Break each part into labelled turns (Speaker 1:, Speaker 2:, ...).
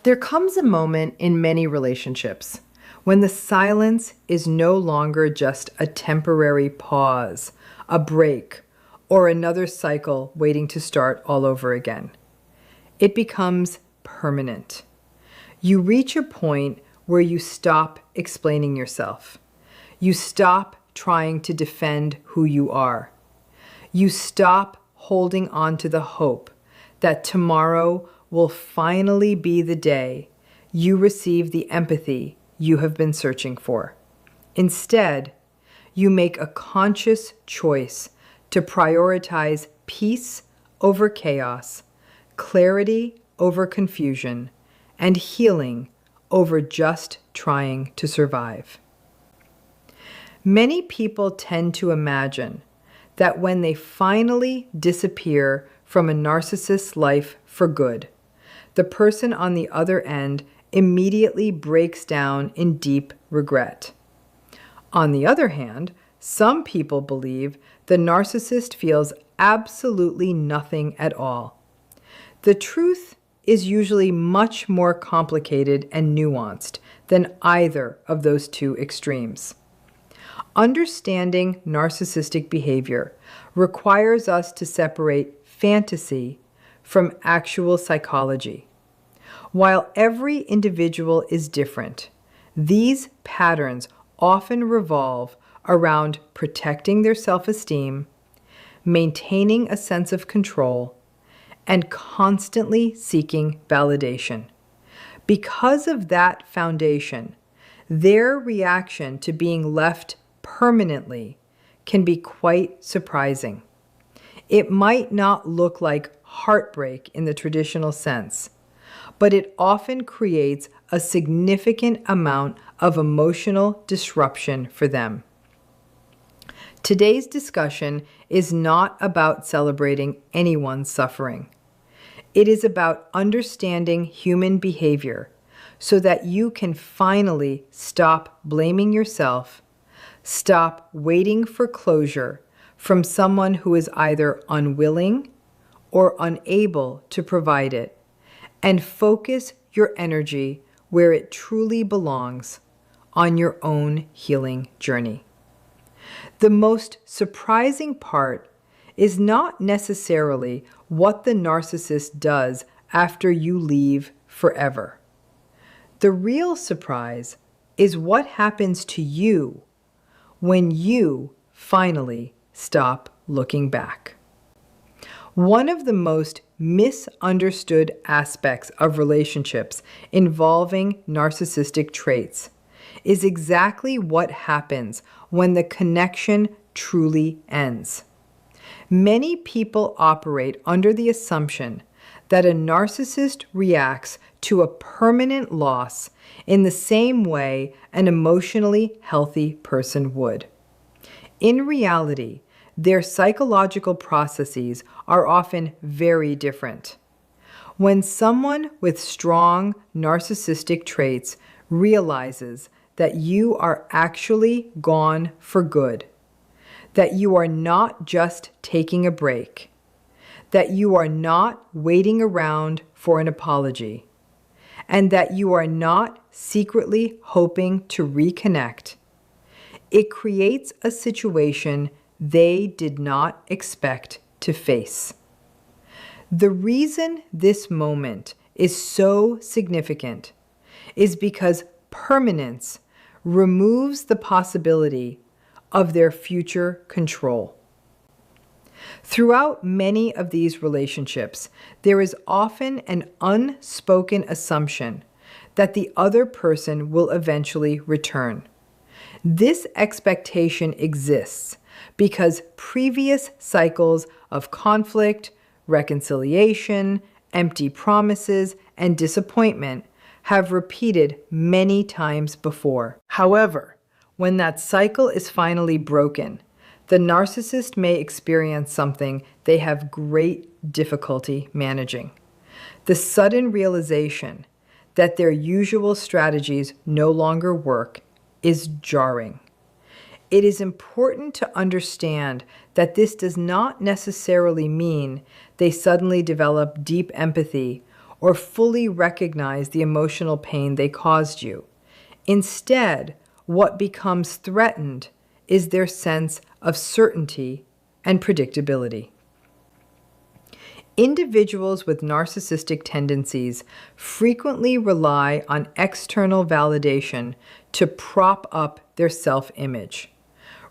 Speaker 1: There comes a moment in many relationships when the silence is no longer just a temporary pause, a break, or another cycle waiting to start all over again. It becomes permanent. You reach a point where you stop explaining yourself. You stop trying to defend who you are. You stop holding on to the hope that tomorrow will finally be the day you receive the empathy you have been searching for. Instead, you make a conscious choice to prioritize peace over chaos, clarity over confusion, and healing over just trying to survive. Many people tend to imagine that when they finally disappear from a narcissist's life for good, the person on the other end immediately breaks down in deep regret. On the other hand, some people believe the narcissist feels absolutely nothing at all. The truth is usually much more complicated and nuanced than either of those two extremes. Understanding narcissistic behavior requires us to separate fantasy from actual psychology. While every individual is different, these patterns often revolve around protecting their self-esteem, maintaining a sense of control, and constantly seeking validation. Because of that foundation, their reaction to being left permanently can be quite surprising. It might not look like heartbreak in the traditional sense, but it often creates a significant amount of emotional disruption for them. Today's discussion is not about celebrating anyone's suffering. It is about understanding human behavior so that you can finally stop blaming yourself, stop waiting for closure from someone who is either unwilling or unable to provide it, and focus your energy where it truly belongs, on your own healing journey. The most surprising part is not necessarily what the narcissist does after you leave forever. The real surprise is what happens to you when you finally stop looking back. One of the most misunderstood aspects of relationships involving narcissistic traits is exactly what happens when the connection truly ends. Many people operate under the assumption that a narcissist reacts to a permanent loss in the same way an emotionally healthy person would. In reality, their psychological processes are often very different. When someone with strong narcissistic traits realizes that you are actually gone for good, that you are not just taking a break, that you are not waiting around for an apology, and that you are not secretly hoping to reconnect, it creates a situation they did not expect to face. The reason this moment is so significant is because permanence removes the possibility of their future control. Throughout many of these relationships, there is often an unspoken assumption that the other person will eventually return. This expectation exists because previous cycles of conflict, reconciliation, empty promises, and disappointment have repeated many times before. However, when that cycle is finally broken, the narcissist may experience something they have great difficulty managing. The sudden realization that their usual strategies no longer work is jarring. It is important to understand that this does not necessarily mean they suddenly develop deep empathy or fully recognize the emotional pain they caused you. Instead, what becomes threatened is their sense of certainty and predictability. Individuals with narcissistic tendencies frequently rely on external validation to prop up their self-image.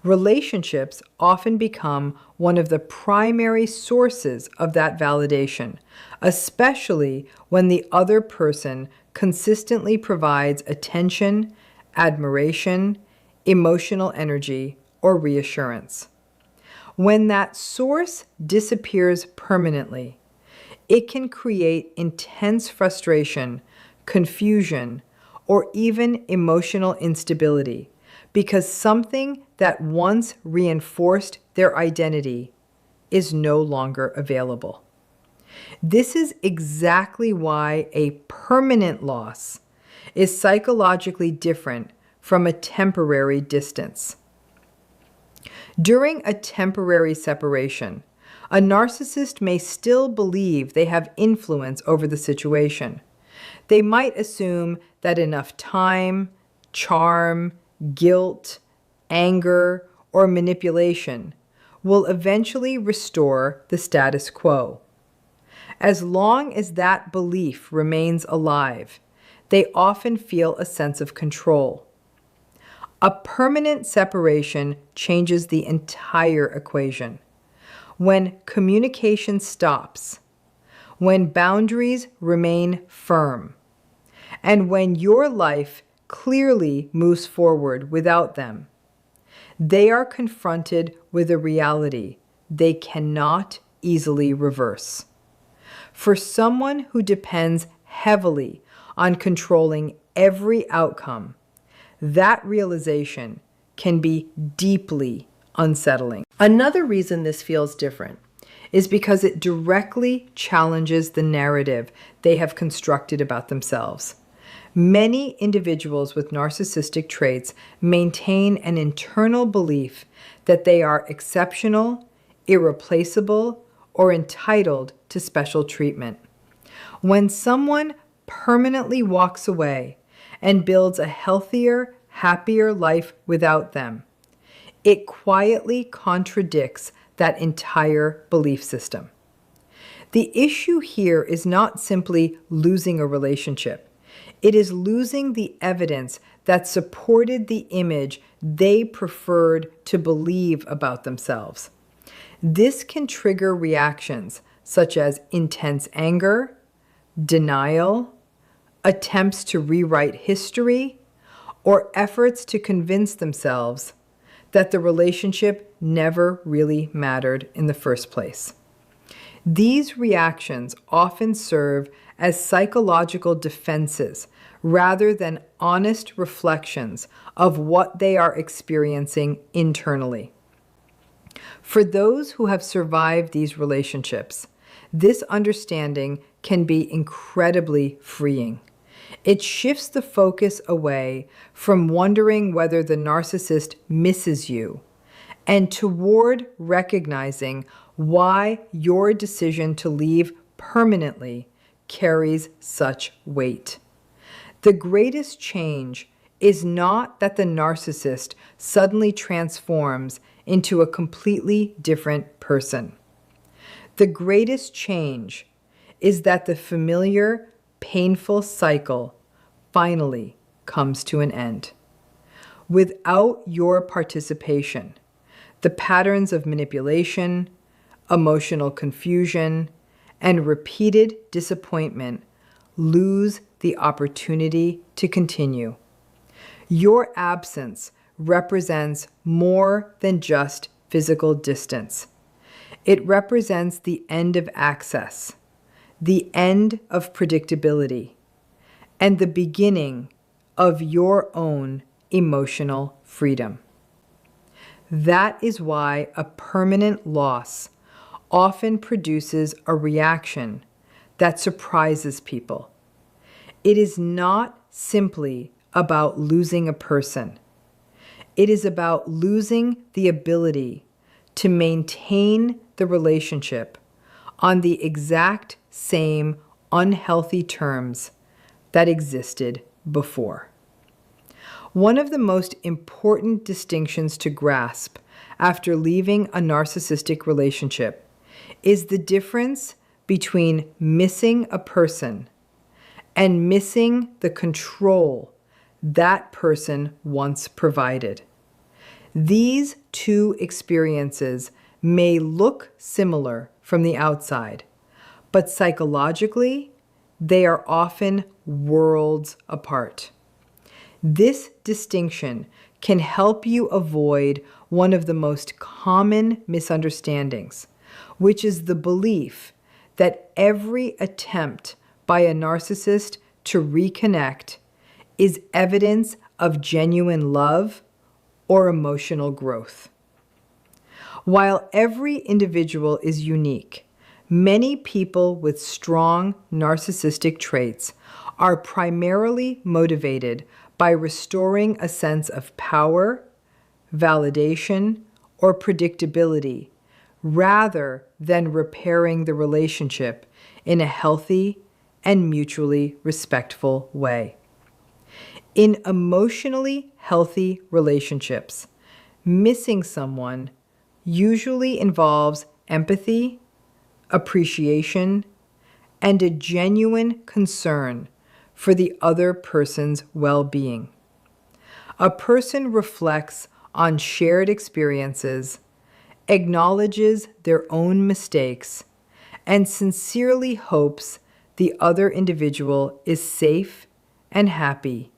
Speaker 1: Relationships often become one of the primary sources of that validation, especially when the other person consistently provides attention, admiration, emotional energy, or reassurance. When that source disappears permanently, it can create intense frustration, confusion, or even emotional instability because something that once reinforced their identity is no longer available. This is exactly why a permanent loss is psychologically different from a temporary distance. During a temporary separation, a narcissist may still believe they have influence over the situation. They might assume that enough time, charm, guilt, anger, or manipulation will eventually restore the status quo. As long as that belief remains alive, they often feel a sense of control. A permanent separation changes the entire equation. When communication stops, when boundaries remain firm, and when your life clearly moves forward without them, they are confronted with a reality they cannot easily reverse. For someone who depends heavily on controlling every outcome, that realization can be deeply unsettling. Another reason this feels different is because it directly challenges the narrative they have constructed about themselves. Many individuals with narcissistic traits maintain an internal belief that they are exceptional, irreplaceable, or entitled to special treatment. When someone permanently walks away and builds a healthier, happier life without them, it quietly contradicts that entire belief system. The issue here is not simply losing a relationship. It is losing the evidence that supported the image they preferred to believe about themselves. This can trigger reactions such as intense anger, denial, attempts to rewrite history, or efforts to convince themselves that the relationship never really mattered in the first place. These reactions often serve as psychological defenses rather than honest reflections of what they are experiencing internally. For those who have survived these relationships, this understanding can be incredibly freeing. It shifts the focus away from wondering whether the narcissist misses you and toward recognizing why your decision to leave permanently carries such weight. The greatest change is not that the narcissist suddenly transforms into a completely different person. The greatest change is that the familiar, painful cycle finally comes to an end. Without your participation, the patterns of manipulation, emotional confusion, and repeated disappointment lose the opportunity to continue. Your absence represents more than just physical distance. It represents the end of access, the end of predictability, and the beginning of your own emotional freedom. That is why a permanent loss often produces a reaction that surprises people. It is not simply about losing a person. It is about losing the ability to maintain the relationship on the exact same unhealthy terms that existed before. One of the most important distinctions to grasp after leaving a narcissistic relationship is the difference between missing a person and missing the control that person once provided. These two experiences may look similar from the outside, but psychologically, they are often worlds apart. This distinction can help you avoid one of the most common misunderstandings, which is the belief that every attempt by a narcissist to reconnect is evidence of genuine love or emotional growth. While every individual is unique, many people with strong narcissistic traits are primarily motivated by restoring a sense of power, validation, or predictability, rather than repairing the relationship in a healthy and mutually respectful way. In emotionally healthy relationships, missing someone usually involves empathy, appreciation, and a genuine concern for the other person's well-being. A person reflects on shared experiences, acknowledges their own mistakes, and sincerely hopes the other individual is safe and happy,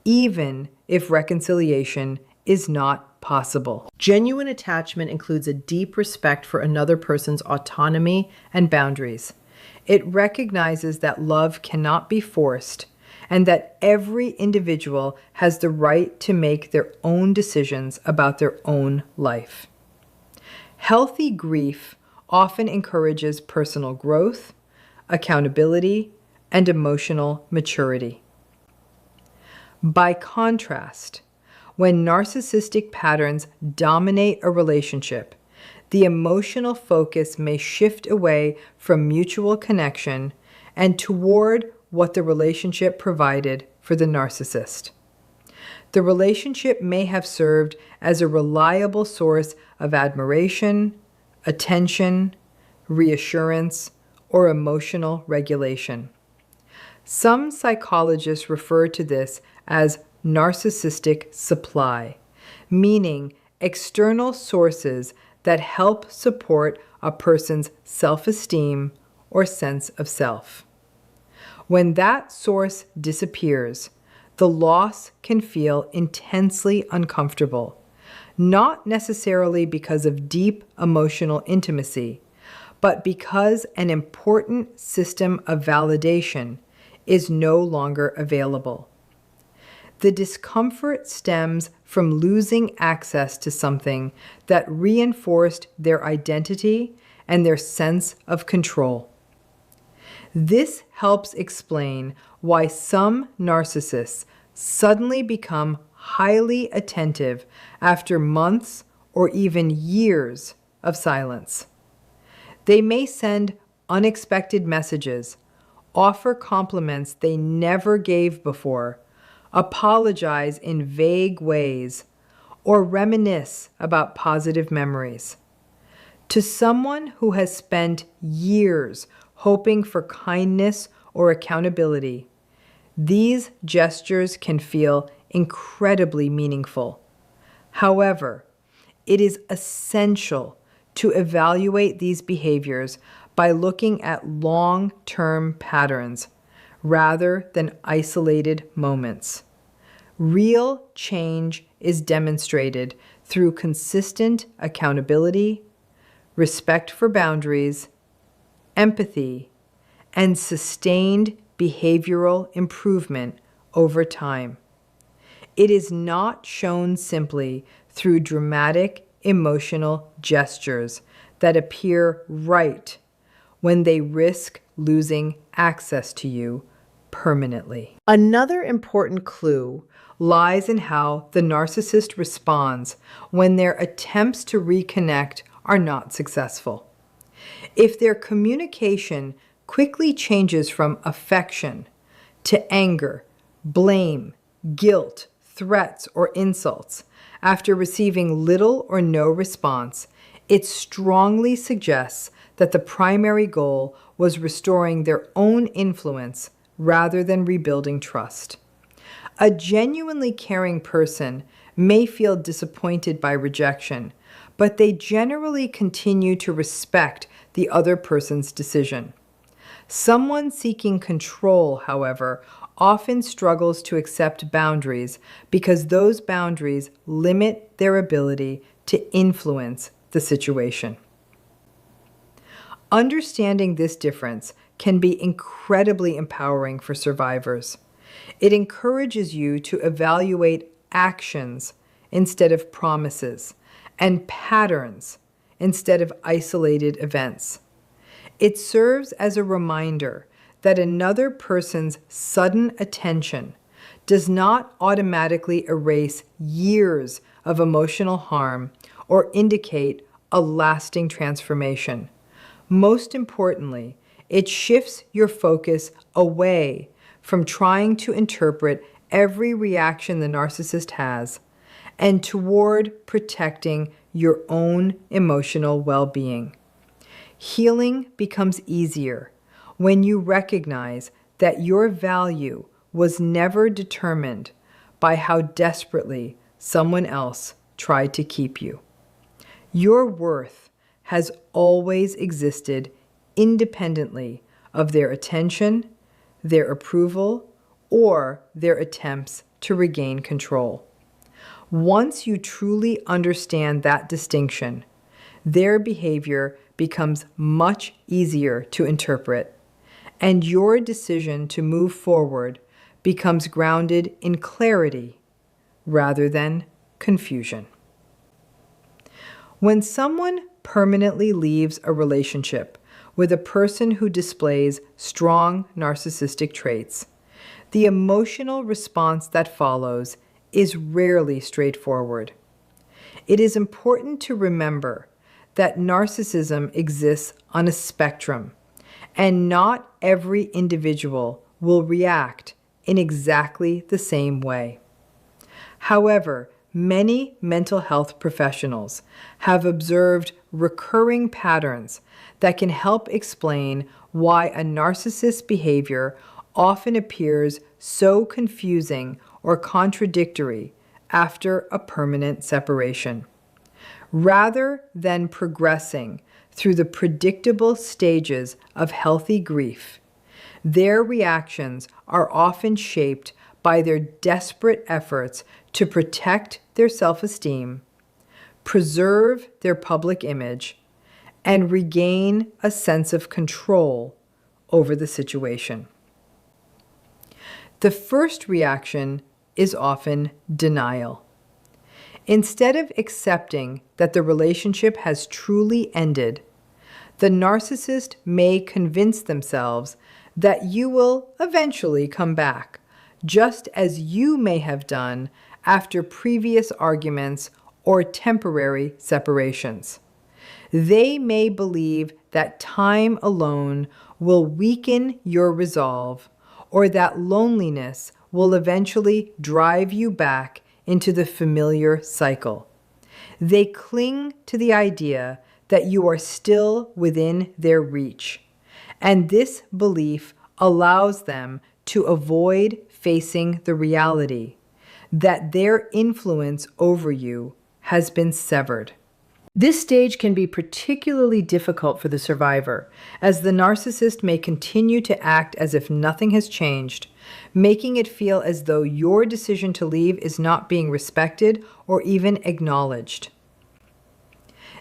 Speaker 1: even if reconciliation is not possible. Genuine attachment includes a deep respect for another person's autonomy and boundaries. It recognizes that love cannot be forced and that every individual has the right to make their own decisions about their own life. Healthy grief often encourages personal growth, accountability, and emotional maturity. By contrast, when narcissistic patterns dominate a relationship, the emotional focus may shift away from mutual connection and toward what the relationship provided for the narcissist. The relationship may have served as a reliable source of admiration, attention, reassurance, or emotional regulation. Some psychologists refer to this as narcissistic supply, meaning external sources that help support a person's self-esteem or sense of self. When that source disappears, the loss can feel intensely uncomfortable, not necessarily because of deep emotional intimacy, but because an important system of validation is no longer available. The discomfort stems from losing access to something that reinforced their identity and their sense of control. This helps explain why some narcissists suddenly become highly attentive after months or even years of silence. They may send unexpected messages, offer compliments they never gave before, apologize in vague ways, or reminisce about positive memories. To someone who has spent years hoping for kindness or accountability, these gestures can feel incredibly meaningful. However, it is essential to evaluate these behaviors by looking at long-term patterns rather than isolated moments. Real change is demonstrated through consistent accountability, respect for boundaries, empathy, and sustained behavioral improvement over time. It is not shown simply through dramatic emotional gestures that appear right when they risk losing access to you permanently. Another important clue lies in how the narcissist responds when their attempts to reconnect are not successful. If their communication quickly changes from affection to anger, blame, guilt, threats, or insults after receiving little or no response, it strongly suggests that the primary goal was restoring their own influence rather than rebuilding trust. A genuinely caring person may feel disappointed by rejection, but they generally continue to respect the other person's decision. Someone seeking control, however, often struggles to accept boundaries because those boundaries limit their ability to influence the situation. Understanding this difference can be incredibly empowering for survivors. It encourages you to evaluate actions instead of promises and patterns instead of isolated events. It serves as a reminder that another person's sudden attention does not automatically erase years of emotional harm or indicate a lasting transformation. Most importantly, it shifts your focus away from trying to interpret every reaction the narcissist has and toward protecting your own emotional well-being. Healing becomes easier when you recognize that your value was never determined by how desperately someone else tried to keep you. Your worth has always existed independently of their attention, their approval, or their attempts to regain control. Once you truly understand that distinction, their behavior becomes much easier to interpret, and your decision to move forward becomes grounded in clarity rather than confusion. When someone permanently leaves a relationship with a person who displays strong narcissistic traits, the emotional response that follows is rarely straightforward. It is important to remember that narcissism exists on a spectrum, and not every individual will react in exactly the same way. However, many mental health professionals have observed recurring patterns that can help explain why a narcissist's behavior often appears so confusing or contradictory after a permanent separation. Rather than progressing through the predictable stages of healthy grief, their reactions are often shaped by their desperate efforts to protect their self-esteem, preserve their public image, and regain a sense of control over the situation. The first reaction is often denial. Instead of accepting that the relationship has truly ended, the narcissist may convince themselves that you will eventually come back, just as you may have done after previous arguments or temporary separations. They may believe that time alone will weaken your resolve, or that loneliness will eventually drive you back into the familiar cycle. They cling to the idea that you are still within their reach, and this belief allows them to avoid facing the reality that their influence over you has been severed. This stage can be particularly difficult for the survivor, as the narcissist may continue to act as if nothing has changed, making it feel as though your decision to leave is not being respected or even acknowledged.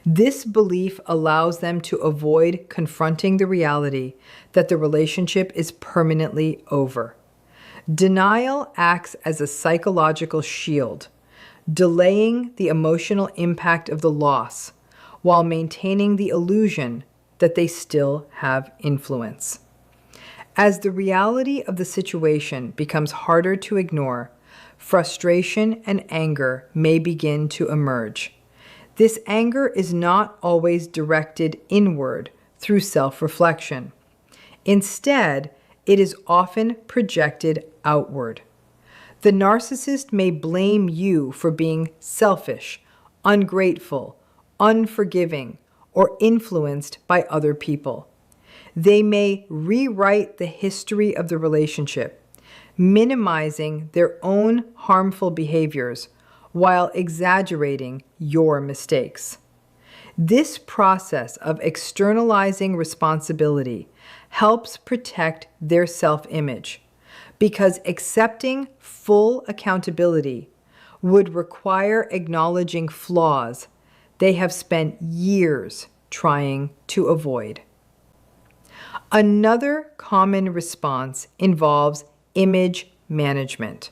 Speaker 1: This belief allows them to avoid confronting the reality that the relationship is permanently over. Denial acts as a psychological shield, delaying the emotional impact of the loss while maintaining the illusion that they still have influence. As the reality of the situation becomes harder to ignore, frustration and anger may begin to emerge. This anger is not always directed inward through self-reflection. Instead, it is often projected outward. The narcissist may blame you for being selfish, ungrateful, unforgiving, or influenced by other people. They may rewrite the history of the relationship, minimizing their own harmful behaviors while exaggerating your mistakes. This process of externalizing responsibility helps protect their self-image, because accepting full accountability would require acknowledging flaws they have spent years trying to avoid. Another common response involves image management.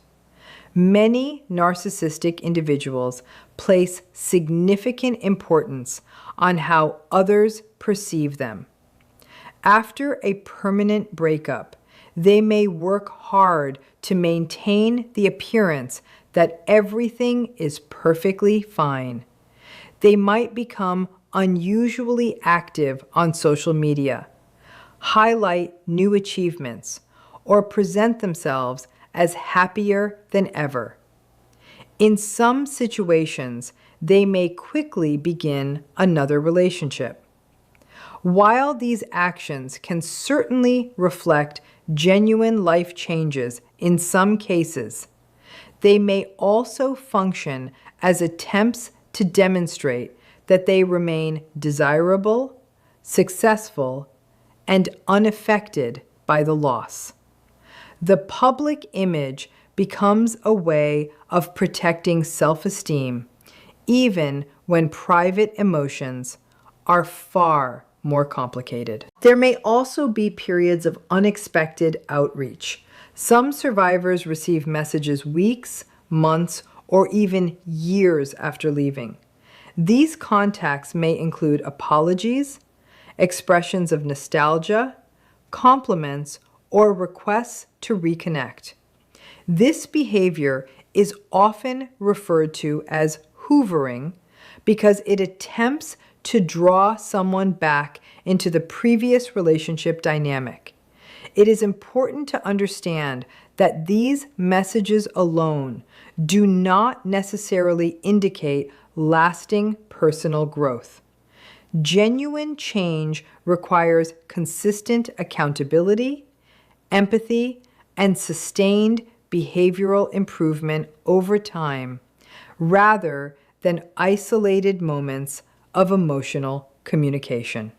Speaker 1: Many narcissistic individuals place significant importance on how others perceive them. After a permanent breakup, they may work hard to maintain the appearance that everything is perfectly fine. They might become unusually active on social media, highlight new achievements, or present themselves as happier than ever. In some situations, they may quickly begin another relationship. While these actions can certainly reflect genuine life changes in some cases, they may also function as attempts to demonstrate that they remain desirable, successful, and unaffected by the loss. The public image becomes a way of protecting self-esteem, even when private emotions are far more complicated. There may also be periods of unexpected outreach. Some survivors receive messages weeks, months, or even years after leaving. These contacts may include apologies, expressions of nostalgia, compliments, or requests to reconnect. This behavior is often referred to as hoovering because it attempts to draw someone back into the previous relationship dynamic. It is important to understand that these messages alone do not necessarily indicate lasting personal growth. Genuine change requires consistent accountability, empathy, and sustained behavioral improvement over time, rather than isolated moments of emotional communication.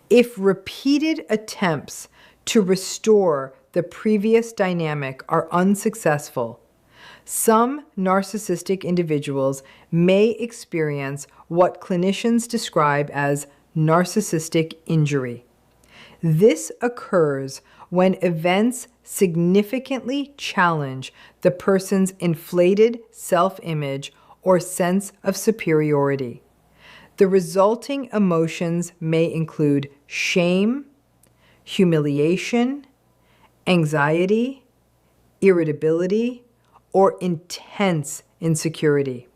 Speaker 1: If repeated attempts to restore the previous dynamic are unsuccessful, some narcissistic individuals may experience what clinicians describe as narcissistic injury. This occurs when events significantly challenge the person's inflated self-image or sense of superiority. The resulting emotions may include shame, humiliation, anxiety, irritability, or intense insecurity.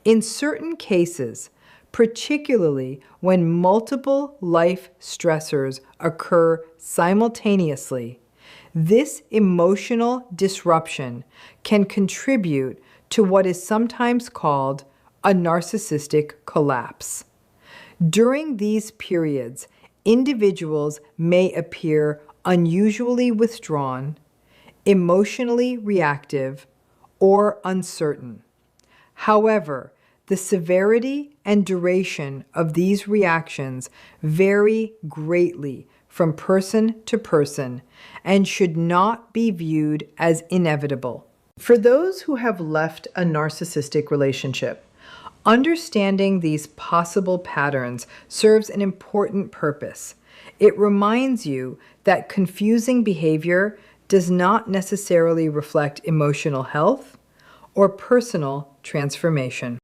Speaker 1: In certain cases, particularly when multiple life stressors occur simultaneously, this emotional disruption can contribute to what is sometimes called a narcissistic collapse. During these periods, individuals may appear unusually withdrawn, emotionally reactive, or uncertain. However, the severity and duration of these reactions vary greatly from person to person and should not be viewed as inevitable. For those who have left a narcissistic relationship, understanding these possible patterns serves an important purpose. It reminds you that confusing behavior does not necessarily reflect emotional health or personal transformation.